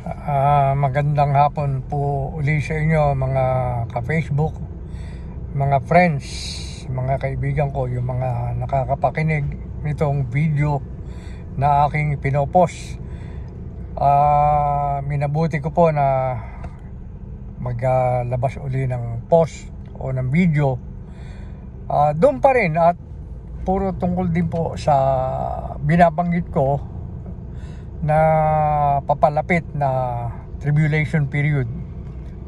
Magandang hapon po uli sa inyo mga ka-Facebook, mga friends, mga kaibigan ko, yung mga nakakapakinig nitong video na aking pinopost. Minabuti ko po na maglabas uli ng post o ng video. Doon pa rin at puro tungkol din po sa binabanggit ko na papalapit na tribulation period,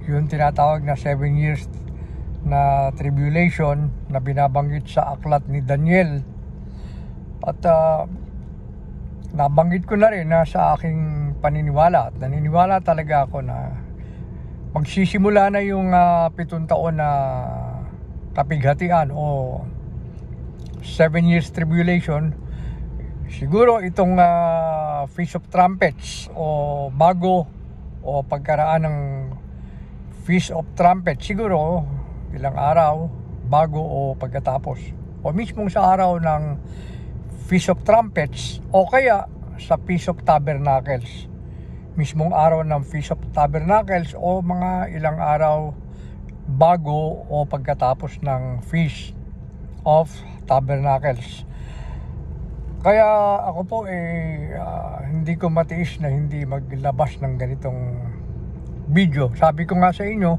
yung tinatawag na 7 years na tribulation na binabanggit sa aklat ni Daniel. At nabanggit ko na rin na sa aking paniniwala at naniniwala talaga ako na magsisimula na yung 7 taon na kapighatian o 7 years tribulation. Siguro itong Feast of Trumpets o bago o pagkaraan ng Feast of Trumpets, siguro ilang araw bago o pagkatapos o mismong sa araw ng Feast of Trumpets o kaya sa Feast of Tabernacles, mismong araw ng Feast of Tabernacles o mga ilang araw bago o pagkatapos ng Feast of Tabernacles. Kaya ako po hindi ko matiis na hindi maglabas ng ganitong video. Sabi ko nga sa inyo,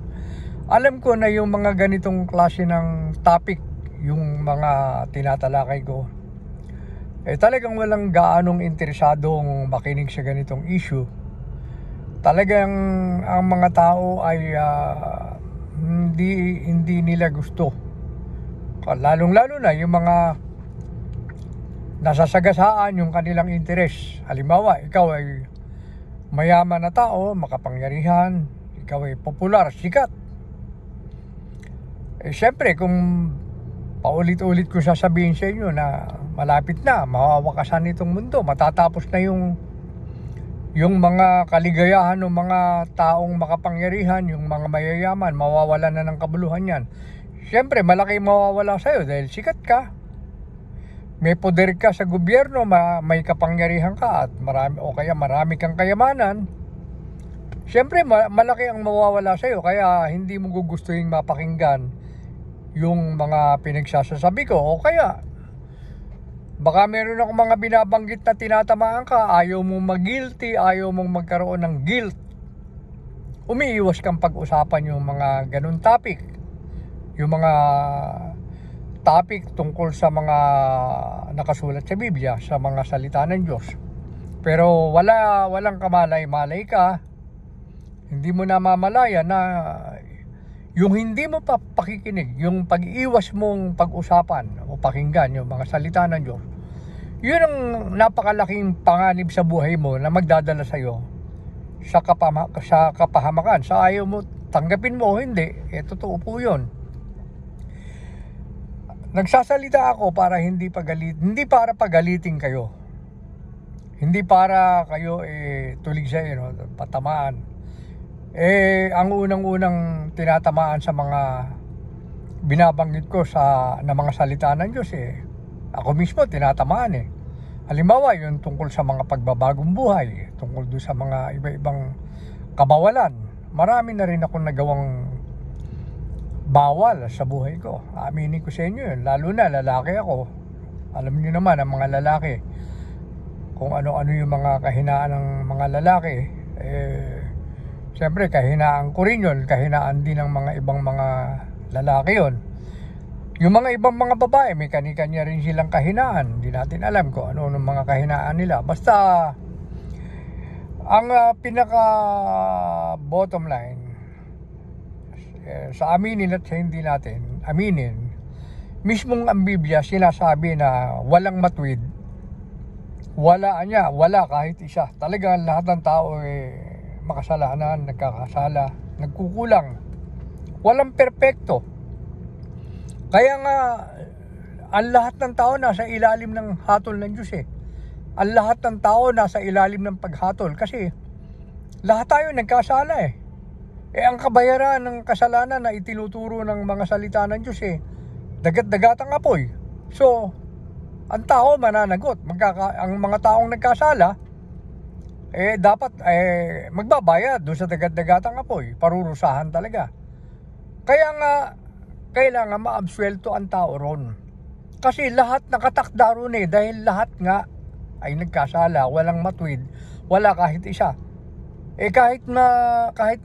alam ko na yung mga ganitong klase ng topic, yung mga tinatalakay ko, talagang walang gaanong interesadong makinig sa ganitong issue. Talagang ang mga tao ay hindi nila gusto. Lalong-lalo na yung mga nasasagasaan yung kanilang interes. Halimbawa, ikaw ay mayaman na tao, makapangyarihan, ikaw ay popular, sikat. Siyempre, kung paulit-ulit ko sasabihin sa inyo na malapit na, mawawakasan itong mundo, matatapos na yung mga kaligayahan ng mga taong makapangyarihan, yung mga mayayaman, mawawalan na ng kabuluhan yan. Siyempre, malaki mawawala sa'yo dahil sikat ka. May poder ka sa gobyerno, may kapangyarihan ka at marami kang kayamanan. Siyempre, malaki ang mawawala sa iyo, kaya hindi mo gugustuhin mapakinggan yung mga pinagsasasabi ko. O kaya, baka meron akong mga binabanggit na tinatamaan ka, ayaw mong mag-guilty, ayaw mong magkaroon ng guilt. Umiiwas kang pag-usapan yung mga ganun topic. Yung mga topic tungkol sa mga nakasulat sa Biblia, sa mga salita ng Diyos. Pero walang kamalay-malay ka, hindi mo na mamalaya na yung hindi mo pa pakikinig, yung pag-iwas mong pag-usapan o pakinggan yung mga salita ng Diyos, yun ang napakalaking panganib sa buhay mo na magdadala sa iyo sa kapahamakan. Sa ayaw mo, tanggapin mo o hindi, totoo po yun. Nagsasalita ako para hindi para pagalitin kayo. Hindi para kayo tulig sa patamaan. Ang unang-unang tinatamaan sa mga binabanggit ko na mga salita ng Diyos ako mismo tinatamaan Halimbawa, yung tungkol sa mga pagbabagong buhay, tungkol doon sa mga iba-ibang kabawalan. Marami na rin akong nagawang bawal sa buhay ko. Aminin ko sa inyo yun. Lalo na lalaki ako. Alam niyo naman ang mga lalaki, kung ano-ano yung mga kahinaan ng mga lalaki. Siyempre kahinaan ko rin yun. Kahinaan din ng mga ibang mga lalaki yun. Yung mga ibang mga babae, may kani-kanya rin silang kahinaan. Hindi natin alam kung ano ng mga kahinaan nila. Basta ang pinaka bottom line, sa aminin at sa hindi natin aminin, mismong ang Biblia sinasabi na walang matwid, wala kahit isa. Talagang lahat ng tao makasalanan, nagkakasala, nagkukulang, walang perpekto. Kaya nga ang lahat ng tao nasa ilalim ng hatol ng Diyos ang lahat ng tao nasa ilalim ng paghatol kasi lahat tayo nagkasala ang kabayaran ng kasalanan na itinuturo ng mga salita ng Diyos dagat-dagatang apoy. So, ang tao mananagot. Ang mga taong nagkasala, dapat magbabayad doon sa dagat-dagatang apoy, parurusahan talaga. Kaya nga kailangan maabsuelto ang tao ron. Kasi lahat nakatakda ron dahil lahat nga ay nagkasala, walang matwid, wala kahit isa. Kahit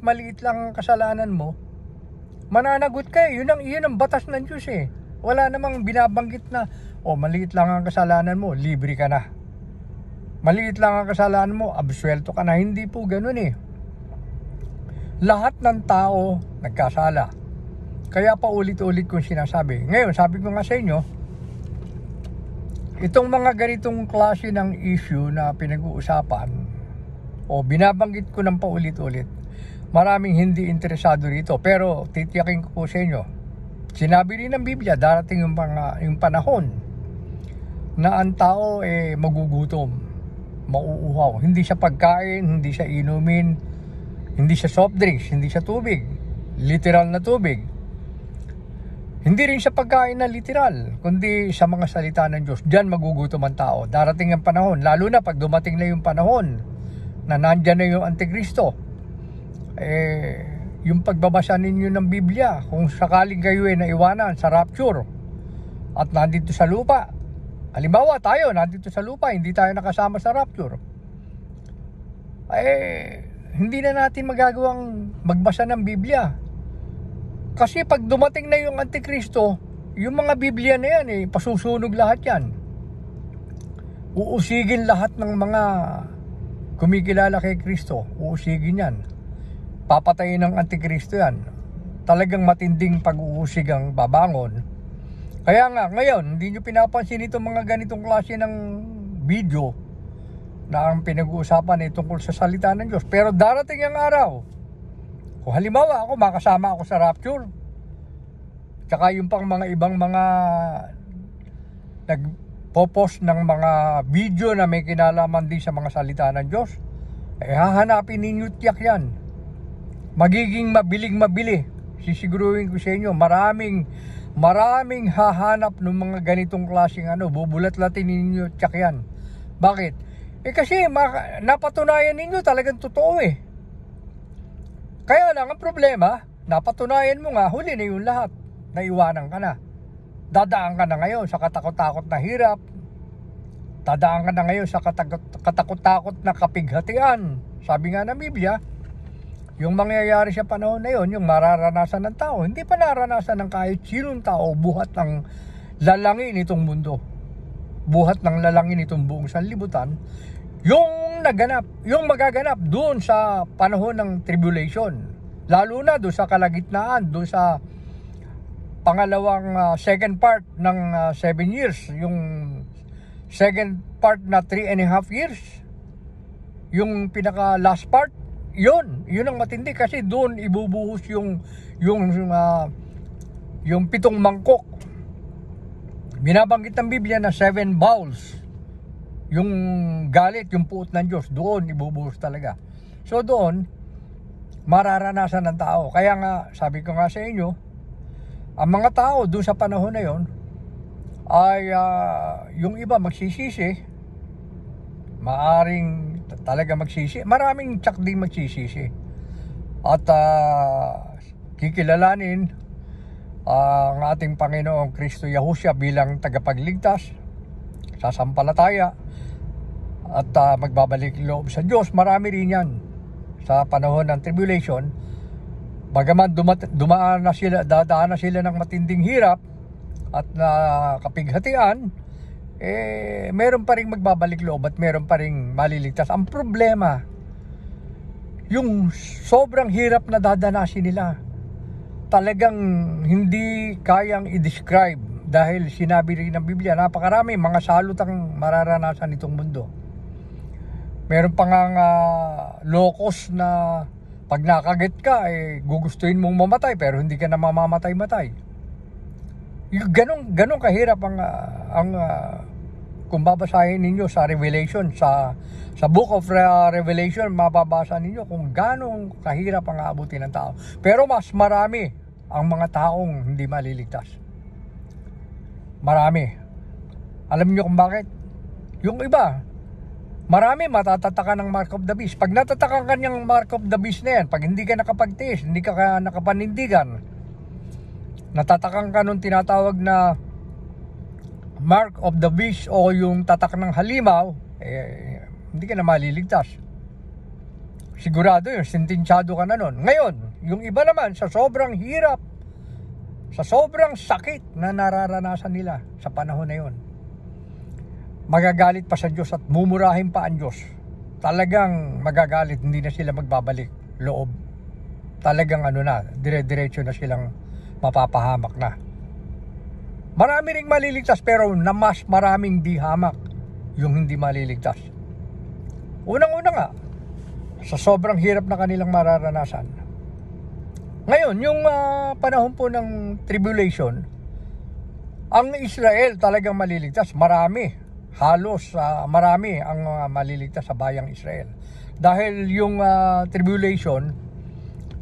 maliit lang ang kasalanan mo, mananagot ka. Yun ang batas ng Diyos Wala namang binabanggit na, maliit lang ang kasalanan mo, libre ka na. Maliit lang ang kasalanan mo, absuelto ka na. Hindi po ganun Lahat ng tao nagkasala. Kaya pa ulit-ulit kong sinasabi. Ngayon, sabi ko nga sa inyo, itong mga ganitong klase ng issue na pinag-uusapan, binabanggit ko ng paulit-ulit, maraming hindi interesado rito. Pero titiyakin ko po sa inyo, sinabi rin ng Biblia, darating yung panahon na ang tao magugutom, mauuhaw. Hindi siya pagkain, hindi siya inumin, hindi siya soft drinks, hindi siya tubig, literal na tubig. Hindi rin siya pagkain na literal, kundi sa mga salita ng Diyos. Diyan magugutom ang tao. Darating ang panahon, lalo na pag dumating na yung panahon na nandyan na yung Antikristo. Yung pagbabasa ninyo ng Biblia, kung sakaling kayo naiwanan sa rapture at nandito sa lupa, halimbawa tayo nandito sa lupa, hindi tayo nakasama sa rapture, hindi na natin magagawang magbasa ng Biblia. Kasi pag dumating na yung Antikristo, yung mga Biblia na yan pasusunog lahat yan. Uusigin lahat ng mga kumikilala kay Kristo. Uusigin yan. Papatayin ng Antikristo yan. Talagang matinding pag-uusig ang babangon. Kaya nga, ngayon, hindi nyo pinapansin itong mga ganitong klase ng video na ang pinag-uusapan tungkol sa salita ng Diyos. Pero darating ang araw, kung halimbawa ako, makasama ako sa rapture, tsaka yung pang mga ibang mga nagpo-post ng mga video na may kinalaman din sa mga salita ng Diyos, hahanapin ninyo tiyak yan. Magiging mabili. Sisiguruhin ko sa inyo, maraming hahanap ng mga ganitong klaseng bubulat-latin ninyo tiyak yan. Bakit? Kasi napatunayan ninyo talagang totoo Kaya lang ang problema, napatunayan mo nga, huli na yung lahat. Naiwanan ka na. Dadaan ka na ngayon sa katakot-takot na hirap. Dadaan ka na ngayon sa katakot-takot na kapighatian. Sabi nga ng Biblia, yung mangyayari sa panahon na yon, yung mararanasan ng tao, hindi pa naranasan ng kahit sinong tao buhat ng lalangin itong mundo. Buhat ng lalangin itong buong sanlibutan. Yung magaganap doon sa panahon ng tribulation, lalo na doon sa kalagitnaan, doon sa pangalawang second part ng 7 years, yung second part na 3.5 years, yung pinaka last part, yun ang matindi kasi doon ibubuhos yung 7 mangkok. Binabanggit ng Biblia na 7 bowls. Yung galit, yung puot ng Diyos, doon ibubuhos talaga. So doon, mararanasan ng tao. Kaya nga, sabi ko nga sa inyo, ang mga tao doon sa panahon na yon ay yung iba magsisisi, maaring talaga magsisi. Maraming tsak din magsisisi. At kikilalanin ang ating Panginoong Kristo Yahushua bilang tagapagligtas, sasampalataya, at magbabalik loob sa Diyos. Marami rin yan sa panahon ng tribulation. Bagaman dadaan na sila ng matinding hirap at kapighatian, meron pa rin magbabalik loob at meron pa rin maliligtas. Ang problema, yung sobrang hirap na dadanasin nila, talagang hindi kayang i-describe dahil sinabi rin ng Biblia, napakarami mga salot ang mararanasan nitong mundo. Meron pa nga locos na pag nakaget ka, gugustuhin mong mamatay pero hindi ka na mamamatay-matay. Ganong kahirap ang kung babasahin ninyo sa Revelation, sa Book of Revelation, mababasa ninyo kung ganong kahirap ang aabutin ng tao. Pero mas marami ang mga taong hindi maliligtas. Marami. Alam niyo kung bakit? Yung iba, marami matatatakan ng mark of the beast. Pag natatakan ka niyang mark of the beast na yan, pag hindi ka nakapagtiis, hindi ka nakapanindigan, natatakan ka nung tinatawag na mark of the beast o yung tatak ng halimaw, hindi ka na maliligtas. Sigurado yun, sentensyado ka na nun. Ngayon, yung iba naman, sa sobrang hirap, sa sobrang sakit na nararanasan nila sa panahon na yun, magagalit pa sa Diyos at mumurahin pa ang Diyos. Talagang magagalit, hindi na sila magbabalik loob. Talagang dire-diretso na silang mapapahamak na. Marami ring maliligtas, pero na mas maraming di hamak yung hindi maliligtas. Unang-una nga, sa sobrang hirap na kanilang mararanasan. Ngayon, yung panahon po ng tribulation, ang Israel talagang maliligtas. Halos marami ang maliligtas sa bayang Israel. Dahil yung tribulation,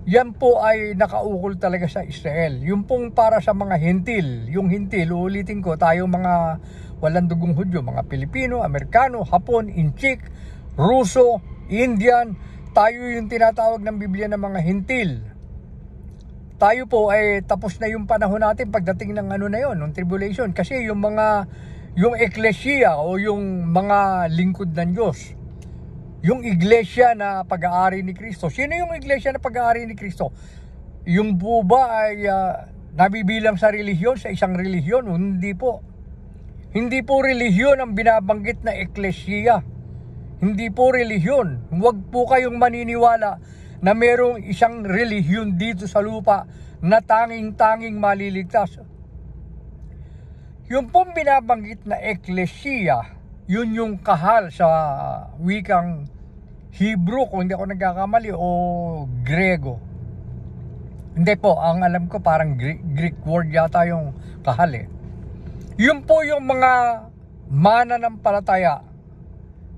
yan po ay nakaukol talaga sa Israel. Yung pong para sa mga hintil, yung hintil, uulitin ko, tayo mga walang dugong Hudyo, mga Pilipino, Amerikano, Hapon, Inchik, Ruso, Indian, tayo yung tinatawag ng Biblia ng mga hintil. Tayo po ay tapos na yung panahon natin pagdating ng ng tribulation. Kasi yung eklesiya o yung mga lingkod ng Diyos, yung iglesia na pag-aari ni Kristo. Sino yung iglesia na pag-aari ni Kristo? Yung po ba ay nabibilang sa relihiyon, sa isang relihiyon? Hindi po. Hindi po relihiyon ang binabanggit na eklesiya. Hindi po relihiyon. Huwag po kayong maniniwala na merong isang relihiyon dito sa lupa na tanging-tanging maliligtas. Yung pong binabanggit na eklesiya, yun yung kahal sa wikang Hebrew, kung hindi ako nagkakamali, o Grego. Hindi po, ang alam ko parang Greek word yata yung kahal eh. Yun po yung mga mananampalataya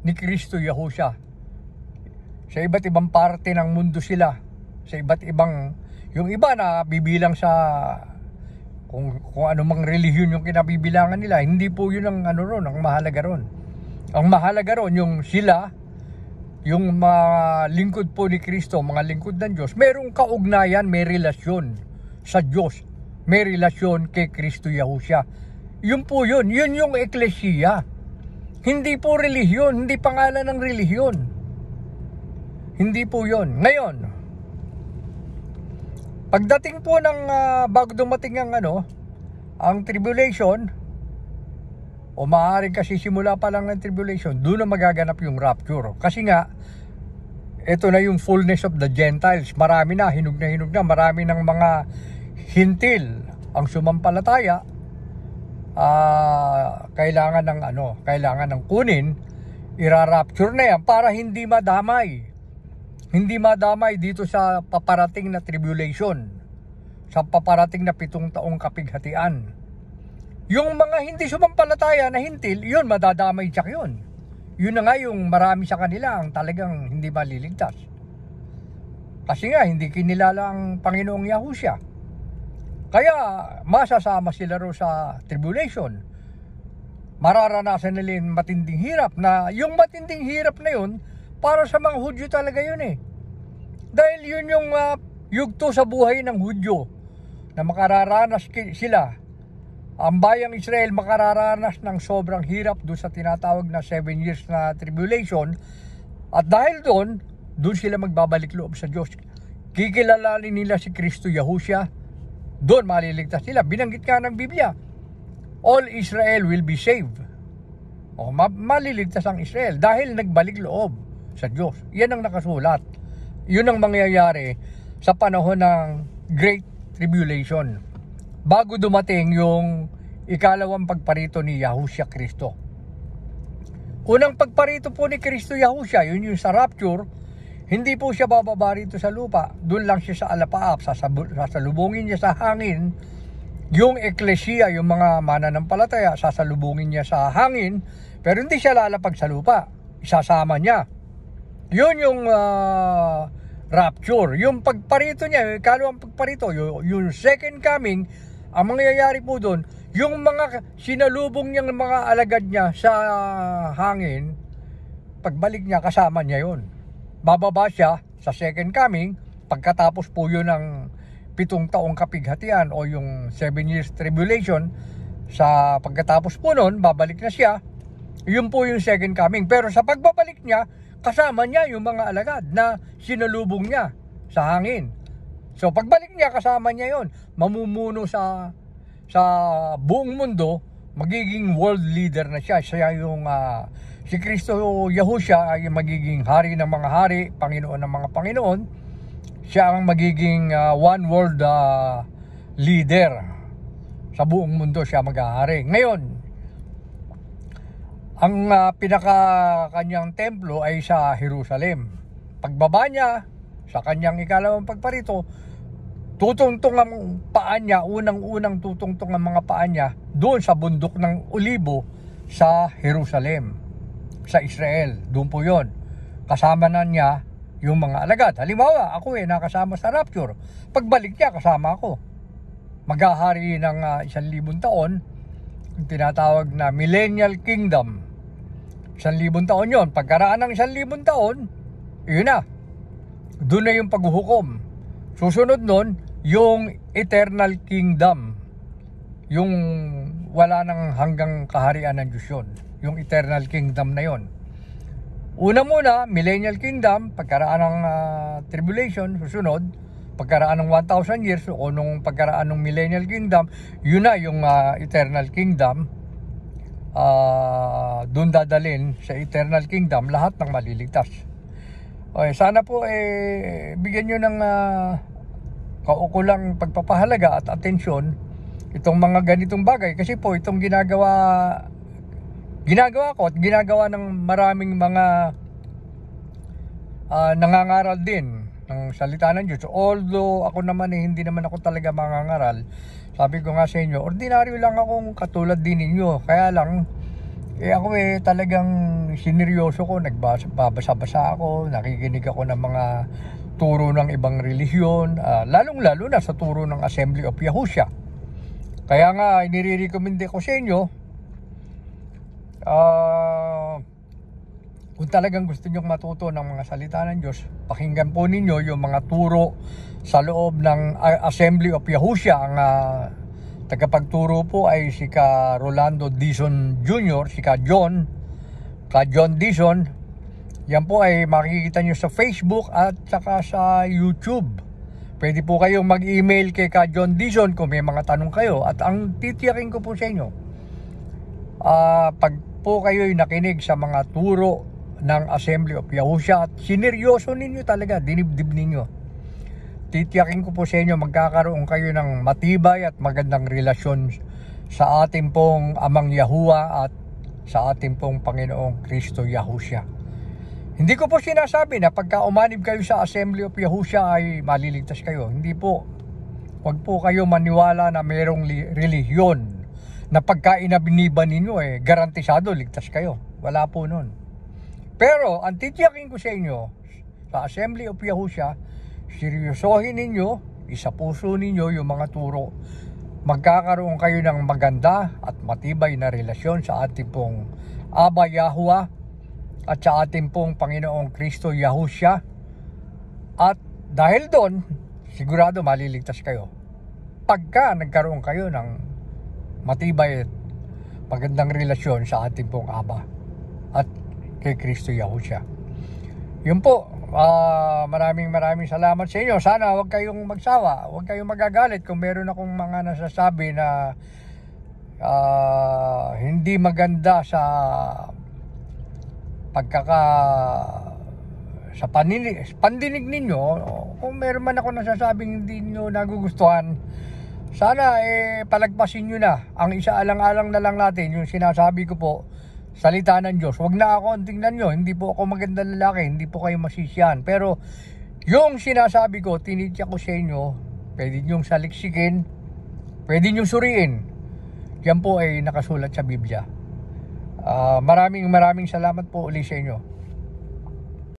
ni Kristo Yahushua. Sa iba't ibang parte ng mundo sila. Sa iba't ibang, yung iba na bibilang sa kung anumang relihiyon yung kinabibilangan nila, hindi po yun ang ang mahalaga ron. Ang mahalaga ron yung sila, yung mga lingkod po ni Kristo, mga lingkod ng Diyos, merong kaugnayan, may relasyon sa Diyos, may relasyon kay Kristo Yahushua. Yun po yun yung eklesiya. Hindi po relihiyon, hindi pangalan ng relihiyon. Hindi po yun. Ngayon, pagdating po ng bago dumating ang tribulation, o maaaring kasi simula pa lang ng tribulation, doon na magaganap yung rapture. Kasi nga, ito na yung fullness of the Gentiles. Marami na, hinog na, marami ng mga hintil ang sumampalataya. Kailangan ng kunin, irarapture na yan para hindi madamay. Hindi madamay dito sa paparating na tribulation, sa paparating na 7 taong kapighatian. Yung mga hindi sumampalataya na hintil, yun, madadamay tsak yun. Yun na nga yung marami sa kanila ang talagang hindi maliligtas. Kasi nga, hindi kinilala ang Panginoong Yahushua. Kaya, masasama sila ro sa tribulation. Mararanasan nila yung matinding hirap, na yung matinding hirap na yun, para sa mga Hudyo talaga yun eh. Dahil yun yung yugto sa buhay ng Hudyo, na makararanas sila. Ang bayang Israel makararanas ng sobrang hirap doon sa tinatawag na 7 years na tribulation. At dahil doon sila magbabalik loob sa Diyos. Kikilalanin nila si Kristo Yahushua. Doon maliligtas sila. Binanggit nga ng Biblia, all Israel will be saved. O maliligtas ang Israel dahil nagbalik loob sa Diyos. Yan ang nakasulat. Yun ang mangyayari sa panahon ng Great Tribulation, bago dumating yung ikalawang pagparito ni Yahushua Kristo. Unang pagparito po ni Kristo Yahushua, yun yung sa rapture, hindi po siya bababa rito sa lupa. Doon lang siya sa alapaap, sasalubungin niya sa hangin yung eklesiya, yung mga mananampalataya, sasalubungin niya sa hangin, pero hindi siya lalapag sa lupa. Isasama niya. Yun yung rapture. Yung pagparito niya, ikalawang pagparito, yung second coming, ang mangyayari po doon, yung mga sinalubong niyang mga alagad niya sa hangin, pagbalik niya kasama niya yon. Bababa siya sa second coming pagkatapos po yun ng 7 taong kapighatian o yung 7 years tribulation. Sa pagkatapos po nun, babalik na siya. Yun po yung second coming. Pero sa pagbabalik niya, kasama niya yung mga alagad na sinalubong niya sa hangin. So pagbalik niya, kasama niya yon. Mamumuno sa buong mundo, magiging world leader na siya. Siya yung si Kristo Yahushua ay magiging hari ng mga hari, Panginoon ng mga Panginoon. Siya ang magiging one world leader. Sa buong mundo siya maghahari. Ngayon, ang pinaka kanyang templo ay sa Jerusalem. Pagbaba niya sa kanyang ikalawang pagparito, tutungtong ang paa niya, unang-unang tutungtong ang mga paa niya doon sa bundok ng Olibo sa Jerusalem, sa Israel. Doon po yon. Kasama na niya yung mga alagad. Halimbawa, ako nakasama sa rapture. Pagbalik niya, kasama ako. Maghahari ng 1,000 taon, yung tinatawag na Millennial Kingdom. 1,000 taon yon. Pagkaraan ng 1,000 taon, yun na. Doon na yung paghuhukom. Susunod nun, yung Eternal Kingdom. Yung wala nang hanggang kaharian ng Diyos yun. Yung Eternal Kingdom na yon. Una muna, Millennial Kingdom, pagkaraan ng Tribulation, susunod, pagkaraan ng 1,000 years, o nung pagkaraan ng Millennial Kingdom, yun na yung Eternal Kingdom. Doon dadalhin sa Eternal Kingdom lahat ng maliligtas. Okay, sana po bigyan nyo ng kaukulang pagpapahalaga at atensyon itong mga ganitong bagay, kasi po itong ginagawa ko at ginagawa ng maraming mga nangangaral din ng salita ng Diyos. Although ako naman hindi naman ako talaga mangangaral. Sabi ko nga sa inyo, ordinaryo lang akong katulad din ninyo. Kaya lang ako talagang sineryoso ko, nagbabasa-basa ako, nakikinig ako ng mga turo ng ibang relihiyon, lalong-lalo na sa turo ng Assembly of Yahushua. Kaya nga, inire-recommend ko sa inyo, kung talagang gusto nyong matuto ng mga salita ng Diyos, pakinggan po ninyo yung mga turo sa loob ng Assembly of Yahushua. Ang tagapagturo po ay si Ka Rolando Dizon Jr., si Ka John Dizon. Yan po ay makikita nyo sa Facebook at saka sa YouTube. Pwede po kayong mag-email kay Ka John Dizon kung may mga tanong kayo. At ang titiyakin ko po sa inyo, pag po kayo'y nakinig sa mga turo ng Assembly of Yahushua at sineryoso ninyo talaga, dinibdib ninyo, titiyakin ko po sa inyo, magkakaroon kayo ng matibay at magandang relasyon sa ating pong Amang Yahuwah at sa ating pong Panginoong Kristo Yahushua. Hindi ko po sinasabi na pagka umanib kayo sa Assembly of Yahushua ay maliligtas kayo. Hindi po. Huwag po kayo maniwala na mayroong relihiyon na pagka inabiniban ninyo garantisado ligtas kayo. Wala po nun. Pero ang titiyakin ko sa inyo, sa Assembly of Yahushua, seryosohin ninyo, isapuso ninyo yung mga turo. Magkakaroon kayo ng maganda at matibay na relasyon sa ating pong Aba Yahuwah at sa ating pong Panginoong Kristo Yahushua. At dahil doon, sigurado maliligtas kayo. Pagka nagkaroon kayo ng matibay at magandang relasyon sa ating pong Aba at kay Kristo Yahushua. Yun po, maraming salamat sa inyo. Sana huwag kayong magsawa, huwag kayong magagalit kung meron akong mga nasasabi na hindi maganda sa sa pandinig ninyo. Kung meron man ako nasasabing hindi nyo nagugustuhan, sana palagpasin nyo na. Ang isaalang-alang na lang natin, yung sinasabi ko po, salita ng Diyos. Huwag na ako tingnan nyo, hindi po ako magandang lalaki, hindi po kayo masisiyan. Pero yung sinasabi ko, tinitya ko sa inyo, pwede nyong saliksikin, pwede nyong suriin. Yan po ay nakasulat sa Biblia. Maraming salamat po ulit sa inyo.